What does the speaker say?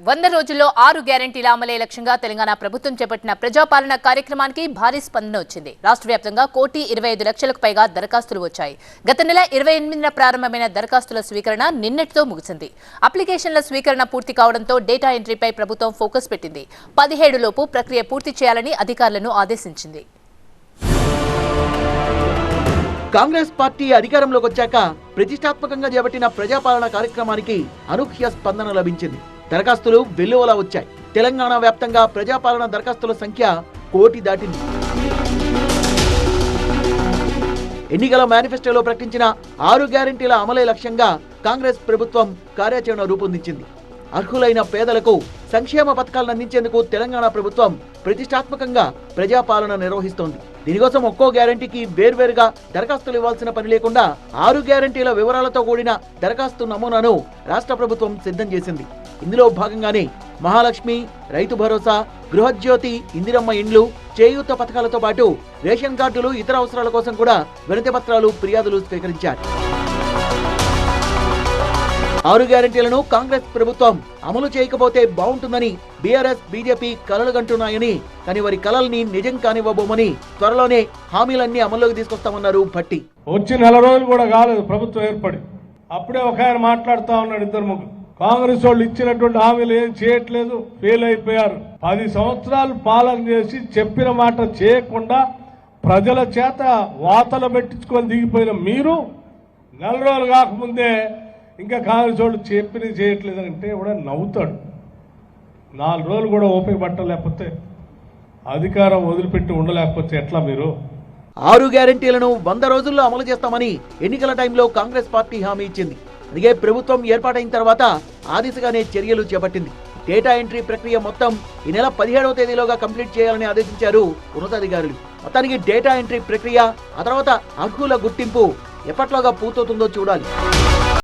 100 రోజుల్లో 6 గ్యారెంటీల అమలే లక్ష్యంగా తెలంగాణ ప్రభుత్వం చేపట్టిన ప్రజాపాలన కార్యక్రమానికి భారీ స్పందన వచ్చింది. రాష్ట్ర వ్యాప్తంగా 1,25,00,000కు పైగా దరఖాస్తులు వచ్చాయి. గత నెల 28న ప్రారంభమైన దరఖాస్తుల స్వీకరణ నిన్నటితో ముగిసింది. అప్లికేషన్ల స్వీకరణ పూర్తి కావడంతో డేటా ఎంట్రీపై ప్రభుత్వం ఫోకస్ పెట్టింది. 17 లోపు ప్రక్రియ పూర్తి చేయాలని అధికారులను ఆదేశించింది. కాంగ్రెస్ పార్టీ అధికారంలోకి వచ్చాక ప్రతిష్టాత్మకంగా చేపట్టిన ప్రజాపాలన కార్యక్రమానికి అనూహ్య స్పందన లభించింది. దరఖాస్తులు వెల్లువలా వచ్చాయి. తెలంగాణ వ్యాప్తంగా ప్రజాపాలన దరఖాస్తుల సంఖ్య 1,00,00,000 దాటింది. ఎన్నికల మేనిఫెస్టోలో ప్రకటించిన 6 గ్యారెంటీల అమలే లక్ష్యంగా కాంగ్రెస్ ప్రభుత్వం కార్యాచరణ రూపొందించింది. అర్హులైన పేదలకు సంక్షేమ పథకాలను అందించేందుకు తెలంగాణ ప్రభుత్వం ప్రతిష్టాత్మకంగా ప్రజాపాలన నిర్వహిస్తోంది. దీనికోసం ఒక్కో గ్యారెంటీకి వేర్వేరుగా దరఖాస్తులు ఇవ్వాల్సిన పని లేకుండా 6 గ్యారెంటీల వివరాలతో కూడిన దరఖాస్తు నమూనాను రాష్ట్ర ప్రభుత్వం సిద్ధం చేసింది. ఇందులో భాగంగానే మహాలక్ష్మి, రైతు భరోసా, గృహజ్యోతి, ఇందిరమ్మ ఇండ్లు, చేయూత పథకాలతో పాటు రేషన్ కార్డులు, ఇతర అవసరాల కోసం కూడా వినతి పత్రాలు, ఫిర్యాదులు స్వీకరించారు. 6 గ్యారెంటీలను కాంగ్రెస్ ప్రభుత్వం అమలు చేయకపోతే బాగుంటుందని బీఆర్ఎస్, బీజేపీ కలలుగంటున్నాయని, కానీ వారి కలల్ని నిజం కానివ్వబోమని త్వరలోనే హామీలన్నీ అమల్లోకి తీసుకొస్తామన్నారు భట్టి. వచ్చి నెల రోజులు కూడా కాలేదు ప్రభుత్వం ఏర్పడి, అప్పుడే ఒక ఆయన మాట్లాడుతూ ఉన్నాడు. 2-3 కాంగ్రెస్ వాళ్ళు ఇచ్చినటువంటి హామీలు ఏం చేయట్లేదు, ఫెయిల్ అయిపోయారు. 10 సంవత్సరాలు పాలన చేసి చెప్పిన మాట చేయకుండా ప్రజల చేత వాతలు పెట్టించుకొని దిగిపోయిన మీరు నెల రోజులు కాకముందే ఇంకా కాంగ్రెస్ వాళ్ళు చెప్పినవి చేయట్లేదంటే కూడా నవ్వుతాడు. 4 రోజులు కూడా ఓపిక పట్టలేకపోతే, అధికారం వదిలిపెట్టి ఉండలేకపోతే ఎట్లా మీరు? 6 గ్యారెంటీలను 100 రోజుల్లో అమలు చేస్తామని ఎన్నికల టైంలో కాంగ్రెస్ పార్టీ హామీ ఇచ్చింది. అందుకే ప్రభుత్వం ఏర్పాటైన తర్వాత ఆ దిశగానే చర్యలు చేపట్టింది. డేటా ఎంట్రీ ప్రక్రియ మొత్తం ఈ నెల 17వ తేదీలోగా కంప్లీట్ చేయాలని ఆదేశించారు ఉన్నతాధికారులు. మొత్తానికి డేటా ఎంట్రీ ప్రక్రియ, ఆ తర్వాత అర్హుల గుర్తింపు ఎప్పట్లోగా పూర్తవుతుందో చూడాలి.